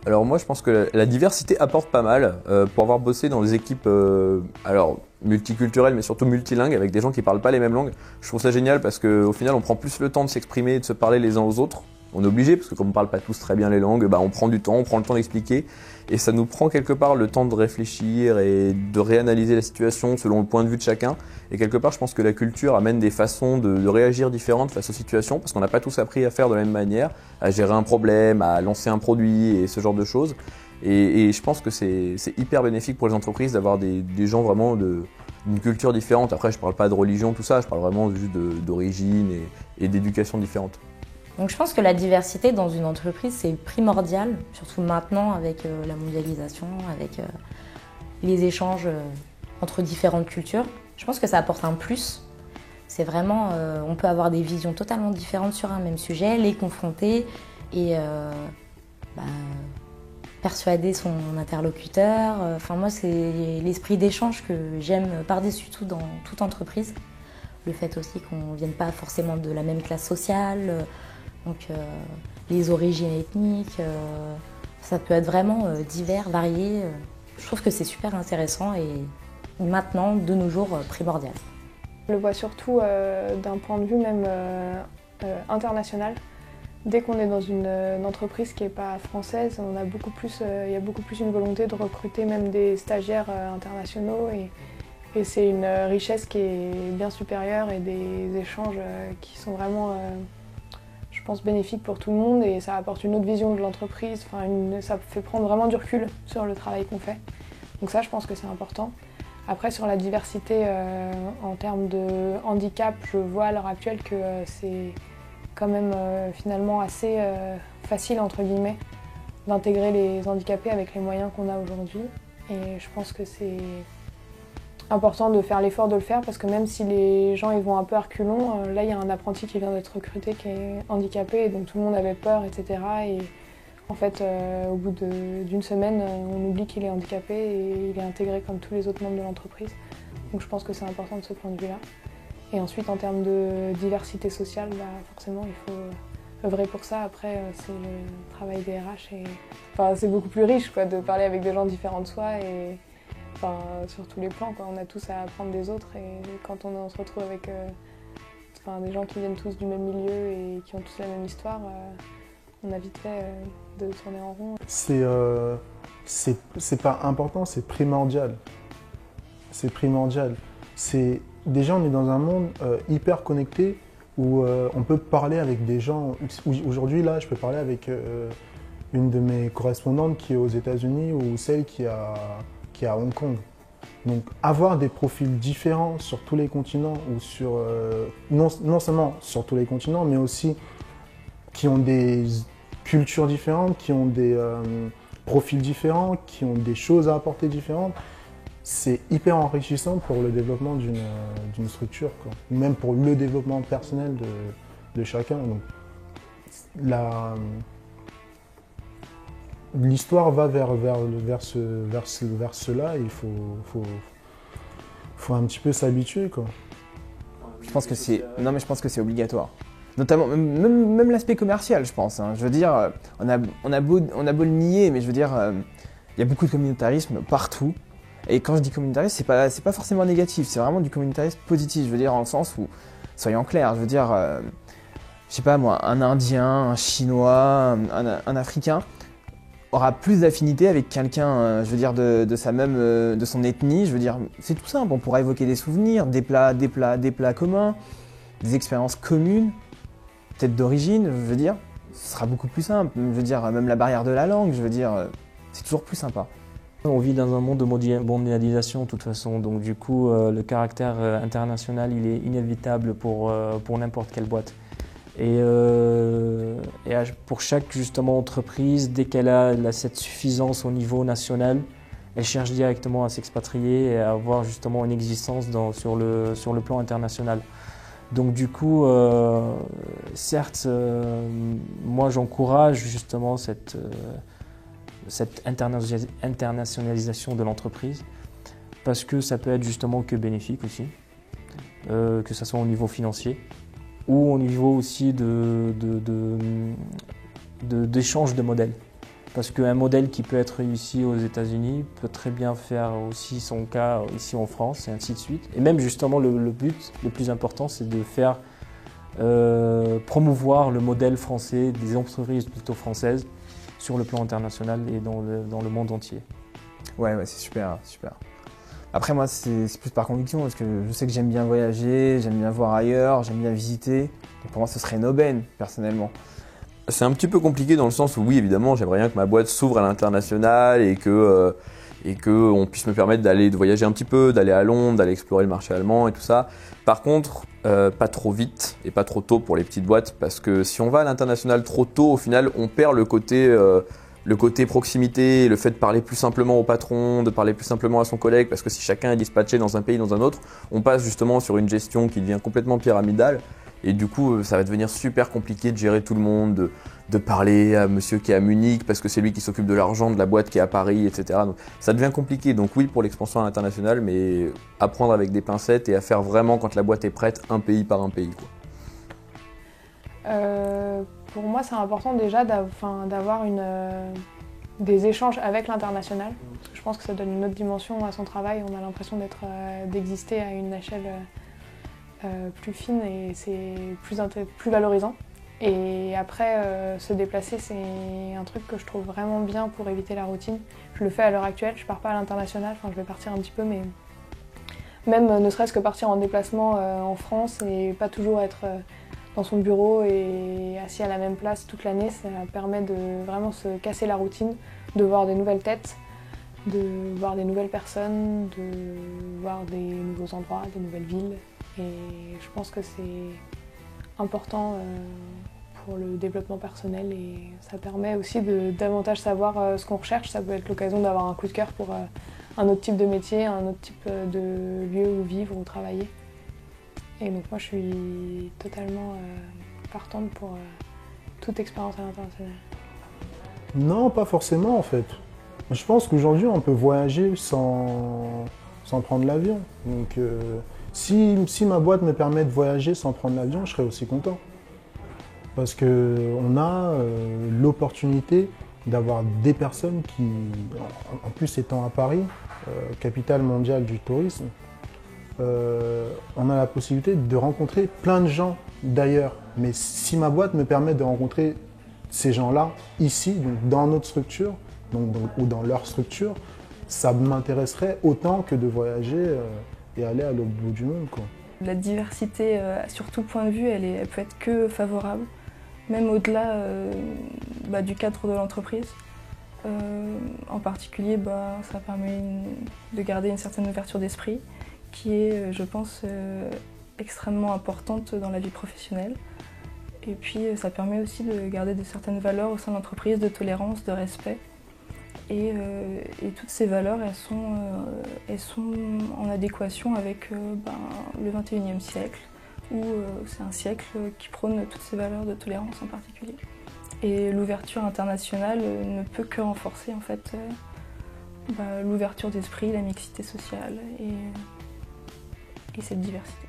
Alors moi je pense que la diversité apporte pas mal. Pour avoir bossé dans des équipes alors multiculturelles mais surtout multilingues avec des gens qui parlent pas les mêmes langues, je trouve ça génial parce qu'au final on prend plus le temps de s'exprimer et de se parler les uns aux autres. On est obligé parce que comme on parle pas tous très bien les langues, on prend du temps, on prend le temps d'expliquer et ça nous prend quelque part le temps de réfléchir et de réanalyser la situation selon le point de vue de chacun. Et quelque part je pense que la culture amène des façons de réagir différentes face aux situations parce qu'on n'a pas tous appris à faire de la même manière, à gérer un problème, à lancer un produit et ce genre de choses. Et je pense que c'est hyper bénéfique pour les entreprises d'avoir des gens vraiment d'une culture différente. Après, je parle pas de religion, tout ça, je parle vraiment juste d'origine et d'éducation différente. Donc je pense que la diversité dans une entreprise, c'est primordial, surtout maintenant avec la mondialisation, avec les échanges entre différentes cultures. Je pense que ça apporte un plus. C'est vraiment, on peut avoir des visions totalement différentes sur un même sujet, les confronter et persuader son interlocuteur. Enfin moi, c'est l'esprit d'échange que j'aime par-dessus tout dans toute entreprise. Le fait aussi qu'on ne vienne pas forcément de la même classe sociale, donc les origines ethniques, ça peut être vraiment divers, varié. Je trouve que c'est super intéressant et maintenant, de nos jours, primordial. Je le vois surtout d'un point de vue même international. Dès qu'on est dans une entreprise qui n'est pas française, il y a beaucoup plus une volonté de recruter même des stagiaires internationaux et c'est une richesse qui est bien supérieure et des échanges qui sont vraiment, je pense, bénéfiques pour tout le monde et ça apporte une autre vision de l'entreprise, ça fait prendre vraiment du recul sur le travail qu'on fait. Donc ça, je pense que c'est important. Après, sur la diversité en termes de handicap, je vois à l'heure actuelle que c'est quand même finalement assez facile, entre guillemets, d'intégrer les handicapés avec les moyens qu'on a aujourd'hui. Et je pense que c'est important de faire l'effort de le faire parce que même si les gens ils vont un peu à reculons, là il y a un apprenti qui vient d'être recruté qui est handicapé et donc tout le monde avait peur, etc. Et en fait, au bout d'une semaine, on oublie qu'il est handicapé et il est intégré comme tous les autres membres de l'entreprise. Donc je pense que c'est important de ce point de vue-là. Et ensuite, en termes de diversité sociale, forcément, il faut œuvrer pour ça. Après, c'est le travail des RH. C'est beaucoup plus riche de parler avec des gens différents de soi et sur tous les plans. On a tous à apprendre des autres et quand on se retrouve avec des gens qui viennent tous du même milieu et qui ont tous la même histoire, on a vite fait de tourner en rond. C'est pas important, c'est primordial. C'est primordial. Déjà, on est dans un monde hyper connecté où on peut parler avec des gens. Aujourd'hui, là, je peux parler avec une de mes correspondantes qui est aux États-Unis ou celle qui est à Hong Kong. Donc, avoir des profils différents sur tous les continents ou non seulement sur tous les continents, mais aussi qui ont des cultures différentes, qui ont des profils différents, qui ont des choses à apporter différentes. C'est hyper enrichissant pour le développement d'une structure, même pour le développement personnel de chacun. Donc, l'histoire va vers cela et il faut un petit peu s'habituer. Je pense que c'est obligatoire. Notamment, même l'aspect commercial, je pense. Je veux dire, on a beau le nier, mais je veux dire, il y a beaucoup de communautarisme partout. Et quand je dis communautarisme, c'est pas forcément négatif, c'est vraiment du communautarisme positif. Je veux dire, en le sens où, soyons clairs, je veux dire, je sais pas moi, un Indien, un Chinois, un Africain aura plus d'affinité avec quelqu'un, je veux dire, de son ethnie. Je veux dire, c'est tout simple. On pourra évoquer des souvenirs, des plats communs, des expériences communes, peut-être d'origine. Je veux dire, ce sera beaucoup plus simple. Je veux dire, même la barrière de la langue. Je veux dire, c'est toujours plus sympa. On vit dans un monde de mondialisation de toute façon, donc du coup le caractère international il est inévitable pour n'importe quelle boîte. Et pour chaque justement entreprise, dès qu'elle a cette suffisance au niveau national, elle cherche directement à s'expatrier et à avoir justement une existence sur le plan international. Donc du coup, certes, moi j'encourage justement cette internationalisation de l'entreprise parce que ça peut être justement que bénéfique aussi, que ce soit au niveau financier ou au niveau aussi d'échange de modèles. Parce qu'un modèle qui peut être réussi aux États-Unis peut très bien faire aussi son cas ici en France, et ainsi de suite. Et même justement, le but le plus important, c'est de faire promouvoir le modèle français, des entreprises plutôt françaises, sur le plan international et dans le monde entier. Ouais, c'est super, super. Après, moi, c'est plus par conviction, parce que je sais que j'aime bien voyager, j'aime bien voir ailleurs, j'aime bien visiter. Donc pour moi, ce serait une aubaine, personnellement. C'est un petit peu compliqué dans le sens où, oui, évidemment, j'aimerais bien que ma boîte s'ouvre à l'international et que on puisse me permettre de voyager un petit peu, d'aller à Londres, d'aller explorer le marché allemand et tout ça. Par contre, pas trop vite et pas trop tôt pour les petites boîtes, parce que si on va à l'international trop tôt, au final, on perd le côté proximité, le fait de parler plus simplement au patron, de parler plus simplement à son collègue, parce que si chacun est dispatché dans un pays, dans un autre, on passe justement sur une gestion qui devient complètement pyramidale. Et du coup, ça va devenir super compliqué de gérer tout le monde, de parler à monsieur qui est à Munich parce que c'est lui qui s'occupe de l'argent de la boîte qui est à Paris, etc. Donc, ça devient compliqué. Donc oui, pour l'expansion à l'international, mais à prendre avec des pincettes et à faire vraiment, quand la boîte est prête, un pays par un pays, quoi. Pour moi, c'est important déjà d'avoir des échanges avec l'international. Je pense que ça donne une autre dimension à son travail. On a l'impression d'exister à une échelle plus fine et c'est plus valorisant. Et après, se déplacer, c'est un truc que je trouve vraiment bien pour éviter la routine. Je le fais à l'heure actuelle, je pars pas à l'international, enfin je vais partir un petit peu, mais même ne serait-ce que partir en déplacement en France et pas toujours être dans son bureau et assis à la même place toute l'année, ça permet de vraiment se casser la routine, de voir des nouvelles têtes, de voir des nouvelles personnes, de voir des nouveaux endroits, des nouvelles villes. Et je pense que c'est important pour le développement personnel et ça permet aussi de davantage savoir ce qu'on recherche. Ça peut être l'occasion d'avoir un coup de cœur pour un autre type de métier, un autre type de lieu où vivre ou travailler. Et donc moi je suis totalement partante pour toute expérience à l'international. Non, pas forcément en fait. Je pense qu'aujourd'hui on peut voyager sans prendre l'avion. Donc si ma boîte me permet de voyager sans prendre l'avion, je serais aussi content. Parce qu'on a l'opportunité d'avoir des personnes qui, en plus étant à Paris, capitale mondiale du tourisme, on a la possibilité de rencontrer plein de gens d'ailleurs. Mais si ma boîte me permet de rencontrer ces gens-là ici, donc dans notre structure, ou dans leur structure, ça m'intéresserait autant que de voyager et aller à l'autre bout du monde, quoi. La diversité, sur tout point de vue, elle peut être que favorable, même au-delà du cadre de l'entreprise. En particulier, ça permet de garder une certaine ouverture d'esprit qui est, je pense, extrêmement importante dans la vie professionnelle. Et puis, ça permet aussi de garder de certaines valeurs au sein de l'entreprise, de tolérance, de respect. Et toutes ces valeurs, elles sont en adéquation avec le XXIe siècle, où c'est un siècle qui prône toutes ces valeurs de tolérance en particulier. Et l'ouverture internationale ne peut que renforcer en fait l'ouverture d'esprit, la mixité sociale et cette diversité.